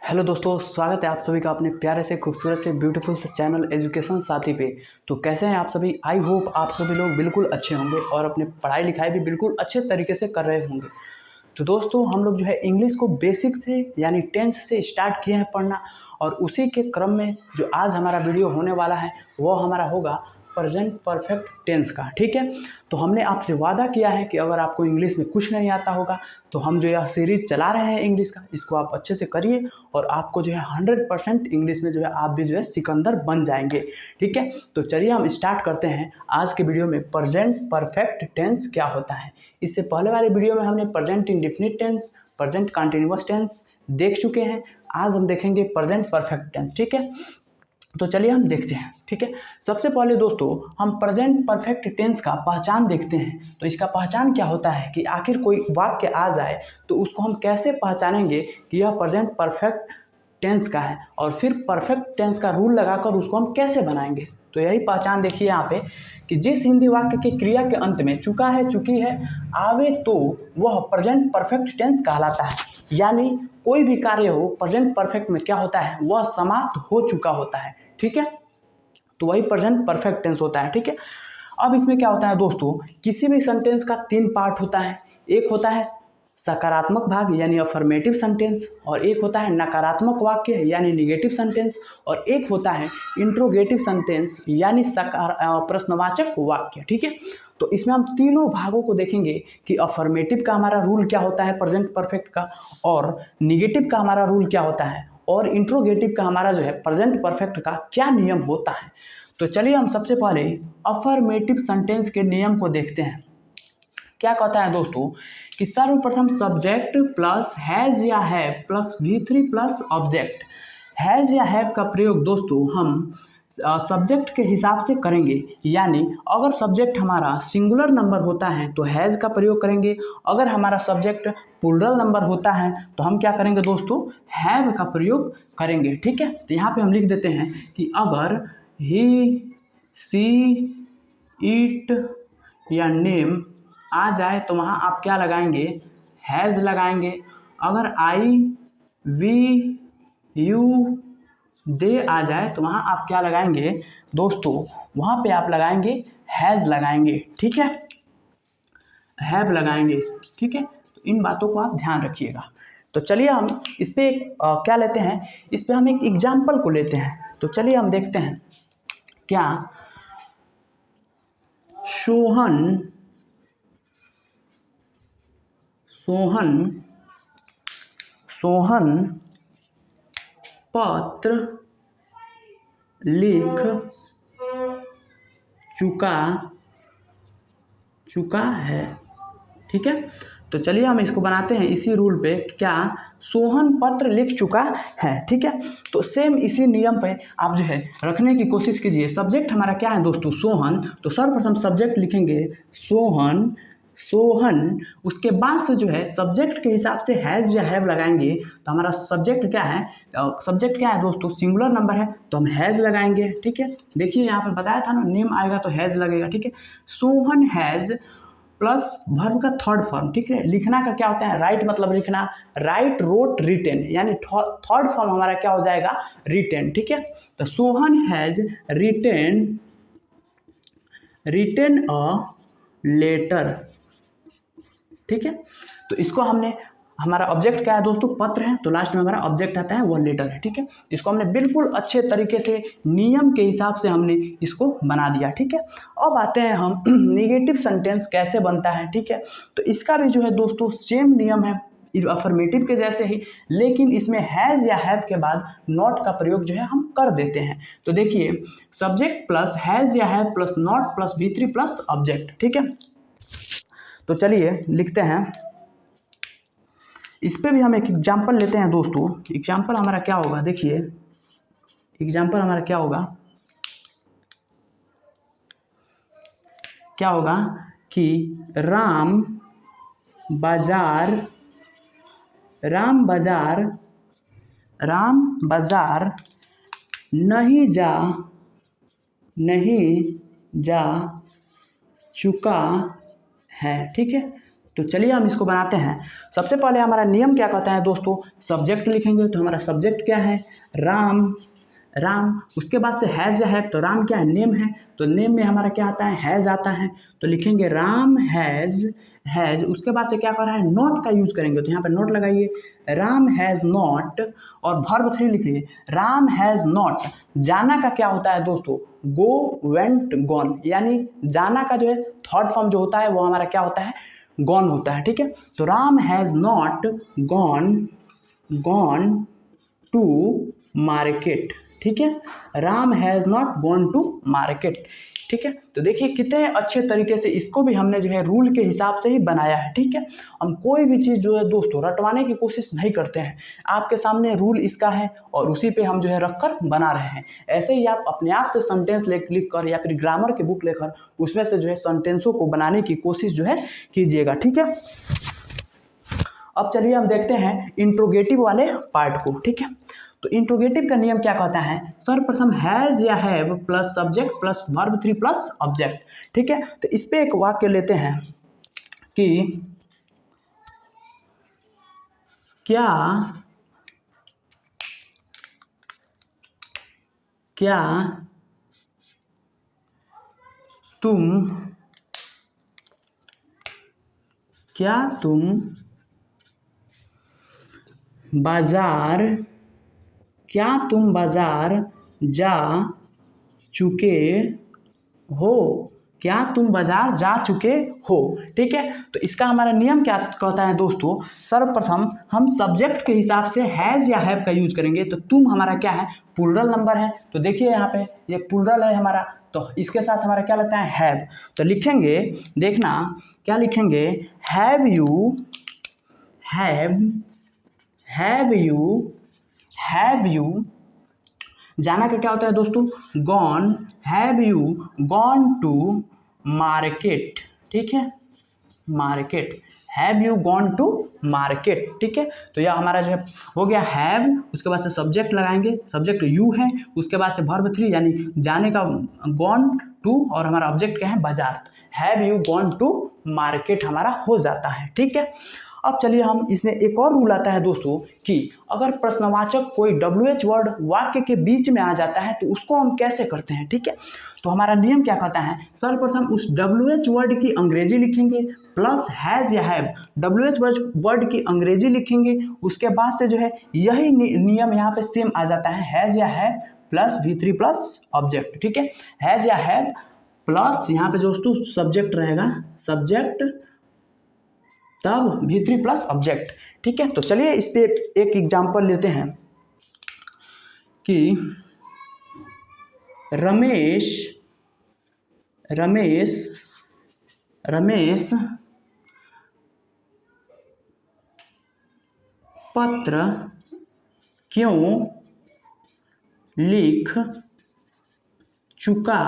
Hello दोस्तों, स्वागत है आप सभी का अपने प्यारे से खूबसूरत से ब्यूटीफुल से चैनल एजुकेशन साथी पे। तो कैसे हैं आप सभी? आई होप आप सभी लोग बिल्कुल अच्छे होंगे और अपने पढ़ाई लिखाई भी बिल्कुल अच्छे तरीके से कर रहे होंगे। तो दोस्तों, हम लोग जो है इंग्लिश को बेसिक से यानी 10th से स्टार्ट किए हैं पढ़ना, और उसी के क्रम में जो आज हमारा वीडियो होने वाला है वो हमारा होगा प्रेजेंट परफेक्ट टेंस का। ठीक है, तो हमने आपसे वादा किया है कि अगर आपको इंग्लिश में कुछ नहीं आता होगा तो हम जो यह सीरीज़ चला रहे हैं इंग्लिश का, इसको आप अच्छे से करिए और आपको जो है 100% इंग्लिश में जो है आप भी जो है सिकंदर बन जाएंगे। ठीक है, तो चलिए हम स्टार्ट करते हैं आज के वीडियो में प्रेजेंट परफेक्ट टेंस क्या होता है। इससे पहले वाले वीडियो में हमने present indefinite tense, present continuous tense देख चुके हैं। आज हम देखेंगे प्रेजेंट परफेक्ट टेंस। ठीक है, तो चलिए हम देखते हैं। ठीक है, सबसे पहले दोस्तों हम प्रेजेंट परफेक्ट टेंस का पहचान देखते हैं। तो इसका पहचान क्या होता है कि आखिर कोई वाक्य आ जाए तो उसको हम कैसे पहचानेंगे कि यह प्रेजेंट परफेक्ट टेंस का है, और फिर परफेक्ट टेंस का रूल लगाकर उसको हम कैसे बनाएंगे। तो यही पहचान देखिए यहाँ पे कि जिस हिंदी वाक्य के क्रिया के अंत में चुका है, चुकी है आवे तो वह प्रेजेंट परफेक्ट टेंस कहलाता है। यानी कोई भी कार्य हो प्रेजेंट परफेक्ट में क्या होता है, वह समाप्त हो चुका होता है। ठीक है, तो वही प्रेजेंट परफेक्ट टेंस होता है। ठीक है, अब इसमें क्या होता है दोस्तों, किसी भी सेंटेंस का 3 पार्ट होता है। एक होता है सकारात्मक भाग यानी अफर्मेटिव सेंटेंस, और एक होता है नकारात्मक वाक्य यानी निगेटिव सेंटेंस, और एक होता है इंट्रोगेटिव सेंटेंस यानी प्रश्नवाचक वाक्य। ठीक है, तो इसमें हम तीनों भागों को देखेंगे कि अफर्मेटिव का हमारा रूल क्या होता है प्रेजेंट परफेक्ट का, और निगेटिव का हमारा रूल क्या होता है, और इंट्रोगेटिव का हमारा जो है प्रेजेंट परफेक्ट का क्या नियम होता है। तो चलिए हम सबसे पहले अफर्मेटिव सेंटेंस के नियम को देखते हैं। क्या कहता है दोस्तों कि सर्वप्रथम सब्जेक्ट प्लस हैज या have plus V3 plus object. Has या हैव का प्रयोग दोस्तों हम सब्जेक्ट के हिसाब से करेंगे। यानी अगर सब्जेक्ट हमारा सिंगुलर नंबर होता है तो हैज़ का प्रयोग करेंगे, अगर हमारा सब्जेक्ट प्लूरल नंबर होता है तो हम क्या करेंगे दोस्तों, हैव का प्रयोग करेंगे। ठीक है, तो यहाँ पे हम लिख देते हैं कि अगर ही, सी, इट या नेम आ जाए तो वहाँ आप क्या लगाएंगे, हैज़ लगाएंगे। अगर आई, वी, यू, दे आ जाए तो वहाँ आप क्या लगाएंगे दोस्तों, वहाँ पे आप लगाएंगे हैज़ लगाएंगे। ठीक है, हैव लगाएंगे। ठीक है, तो इन बातों को आप ध्यान रखिएगा। तो चलिए हम इस पे क्या लेते हैं, इस पे हम एक एग्जाम्पल को लेते हैं। तो चलिए हम देखते हैं क्या सोहन पत्र लिख चुका है। ठीक है, तो चलिए हम इसको बनाते हैं इसी रूल पे। क्या सोहन पत्र लिख चुका है। ठीक है, तो सेम इसी नियम पे आप जो है रखने की कोशिश कीजिए। सब्जेक्ट हमारा क्या है दोस्तों, सोहन, तो सर्वप्रथम सब्जेक्ट लिखेंगे सोहन, उसके बाद से जो है सब्जेक्ट के हिसाब से हैज़ या हैव लगाएंगे। तो हमारा सब्जेक्ट क्या है, सब्जेक्ट क्या है दोस्तों, सिंगुलर नंबर है तो हम हैज़ लगाएंगे। ठीक है, देखिए यहाँ पर बताया था ना, नेम आएगा तो हैज़ लगेगा। ठीक है, सोहन हैज़ प्लस वर्ब का थर्ड फॉर्म। ठीक है, लिखना का क्या होता है, राइट मतलब लिखना, राइट, रोट, रिटेन, यानी थर्ड फॉर्म हमारा क्या हो जाएगा, रिटेन। ठीक है, तो Sohan has written a letter. ठीक है, तो इसको हमने, हमारा ऑब्जेक्ट क्या है दोस्तों, पत्र है, तो लास्ट में हमारा ऑब्जेक्ट आता है वो लेटर है। ठीक है, इसको हमने बिल्कुल अच्छे तरीके से नियम के हिसाब से हमने इसको बना दिया। ठीक है, अब आते हैं हम निगेटिव सेंटेंस कैसे बनता है। ठीक है, तो इसका भी जो है दोस्तों सेम नियम है अफर्मेटिव के जैसे ही, लेकिन इसमें हैज़ या हैव के बाद नॉट का प्रयोग जो है हम कर देते हैं। तो देखिए, सब्जेक्ट प्लस हैज़ या have plus not plus V3 plus object. ठीक है, तो चलिए लिखते हैं, इस पे भी हम एक एग्जाम्पल लेते हैं दोस्तों। एग्जाम्पल हमारा क्या होगा, देखिए एग्जाम्पल हमारा क्या होगा कि राम बाजार नहीं जा चुका है। ठीक है, तो चलिए हम इसको बनाते हैं। सबसे पहले हमारा नियम क्या कहता है दोस्तों, सब्जेक्ट लिखेंगे। तो हमारा सब्जेक्ट क्या है, राम, राम। उसके बाद से हैज़ या हैव, तो राम क्या है, नेम है, तो नेम में हमारा क्या आता है, हैज़ आता है। तो लिखेंगे राम हैज़, हैज़। उसके बाद से क्या कर रहा है, नॉट का यूज़ करेंगे। तो यहाँ पे नॉट लगाइए, राम हैज़ नॉट। और वर्ब 3 लिखिए, राम हैज़ नॉट। जाना का क्या होता है दोस्तों, गो, वेंट, गॉन। यानी जाना का जो है थर्ड फॉर्म जो होता है वो हमारा क्या होता है, गॉन होता है। ठीक है, तो Ram has not gone, gone to market. ठीक है, Ram has not gone to market. ठीक है, तो देखिए कितने अच्छे तरीके से इसको भी हमने जो है रूल के हिसाब से ही बनाया है। ठीक है, हम कोई भी चीज़ जो है दोस्तों रटवाने की कोशिश नहीं करते हैं। आपके सामने रूल इसका है और उसी पे हम जो है रखकर बना रहे हैं। ऐसे ही आप अपने आप से सेंटेंस लिख कर या फिर ग्रामर की बुक लेकर उसमें से जो है सेंटेंसों को बनाने की कोशिश जो है कीजिएगा। ठीक है, अब चलिए हम देखते हैं इंट्रोगेटिव वाले पार्ट को। ठीक है, तो इंट्रोगेटिव का नियम क्या कहता है, सर्वप्रथम हैज़ या have plus subject plus verb 3 plus object. ठीक है, तो इस पे एक वाक्य लेते हैं कि क्या क्या तुम बाजार, क्या तुम बाजार जा चुके हो, क्या तुम बाजार जा चुके हो। ठीक है, तो इसका हमारा नियम क्या कहता है दोस्तों, सर्वप्रथम हम सब्जेक्ट के हिसाब से हैज़ या हैव का यूज करेंगे। तो तुम हमारा क्या है, प्लूरल नंबर है, तो देखिए यहाँ पे ये प्लूरल है हमारा, तो इसके साथ हमारा क्या लगता है, हैव। तो लिखेंगे, देखना क्या लिखेंगे, हैव यू, हैव यू जाना का क्या होता है दोस्तों, gone, have you gone to market. ठीक है, market, have you gone to market. ठीक है, तो यह हमारा जो है हो गया हैव। उसके बाद से सब्जेक्ट लगाएंगे, सब्जेक्ट यू है, उसके बाद से वर्ब 3 यानी जाने का गॉन टू, और हमारा ऑब्जेक्ट क्या है, बाजार। Have you gone to market हमारा हो जाता है। ठीक है, अब चलिए हम इसमें एक और रूल आता है दोस्तों कि अगर प्रश्नवाचक कोई WH वर्ड वाक्य के बीच में आ जाता है तो उसको हम कैसे करते हैं। ठीक है, तो हमारा नियम क्या कहता है, सर्वप्रथम उस WH वर्ड की अंग्रेजी लिखेंगे प्लस हैज़ या हैव, WH वर्ड की अंग्रेजी लिखेंगे। उसके बाद से जो है यही नियम यहाँ पे सेम आ जाता है, हैज़ या have plus V3 plus object. ठीक है, हैज़ या हैव प्लस यहाँ पे दोस्तों सब्जेक्ट रहेगा, सब्जेक्ट तब V3 प्लस ऑब्जेक्ट। ठीक है, तो चलिए इस पे एक एग्जांपल लेते हैं कि रमेश पत्र क्यों लिख चुका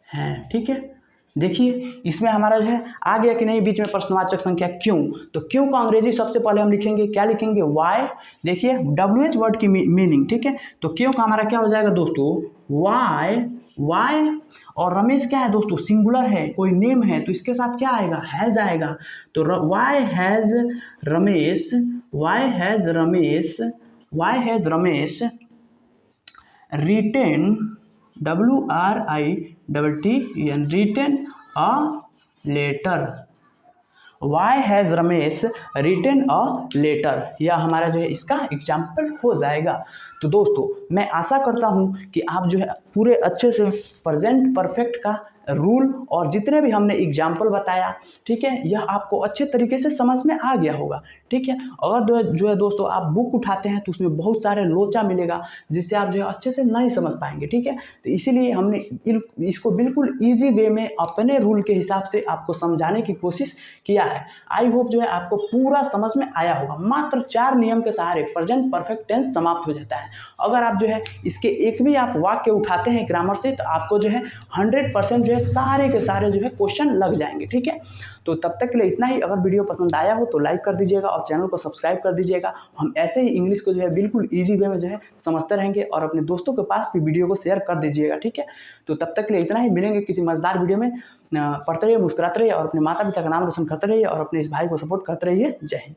है। ठीक है, देखिए इसमें हमारा जो है आ गया कि नहीं बीच में प्रश्नवाचक संख्या क्यों। तो क्यों का अंग्रेजी सबसे पहले हम लिखेंगे, क्या लिखेंगे, वाई। देखिए WH वर्ड की मीनिंग। ठीक है, तो क्यों का हमारा क्या हो जाएगा दोस्तों, वाई, वाई। और रमेश क्या है दोस्तों, सिंगुलर है, कोई नेम है, तो इसके साथ क्या आएगा, हैज़ आएगा। तो why has Ramesh, why has Ramesh written, WRITTEN, written a letter. Why has Ramesh written a letter, यह हमारा जो है इसका एग्जाम्पल हो जाएगा। तो दोस्तों मैं आशा करता हूँ कि आप जो है पूरे अच्छे से प्रेजेंट परफेक्ट का रूल और जितने भी हमने एग्जाम्पल बताया, ठीक है, यह आपको अच्छे तरीके से समझ में आ गया होगा। ठीक है, अगर जो है दोस्तों आप बुक उठाते हैं तो उसमें बहुत सारे लोचा मिलेगा जिससे आप जो है अच्छे से नहीं समझ पाएंगे। ठीक है, तो इसीलिए हमने इसको बिल्कुल ईजी वे में अपने रूल के हिसाब से आपको समझाने की कोशिश किया है। आई होप जो है आपको पूरा समझ में आया होगा। मात्र 4 नियम के सहारे प्रेजेंट परफेक्ट टेंस समाप्त हो जाता है। अगर आप जो है इसके एक भी आप वाक्य उठाते हैं ग्रामर से तो आपको जो है 100% जो है है सारे के सारे जो है क्वेश्चन लग जाएंगे। ठीक है, तो तब तक के लिए इतना ही। अगर वीडियो पसंद आया हो तो लाइक कर दीजिएगा और चैनल को सब्सक्राइब कर दीजिएगा। हम ऐसे ही इंग्लिश को जो है बिल्कुल ईजी वे में जो है समझते रहेंगे, और अपने दोस्तों के पास भी वीडियो को शेयर कर दीजिएगा। ठीक है, तो तब तक के लिए इतना ही। मिलेंगे किसी मजेदार वीडियो में। पढ़ते रहिए, मुस्कुराते रहिए और अपने माता पिता का नाम रोशन करते रहिए और अपने इस भाई को सपोर्ट करते रहिए। जय हिंद।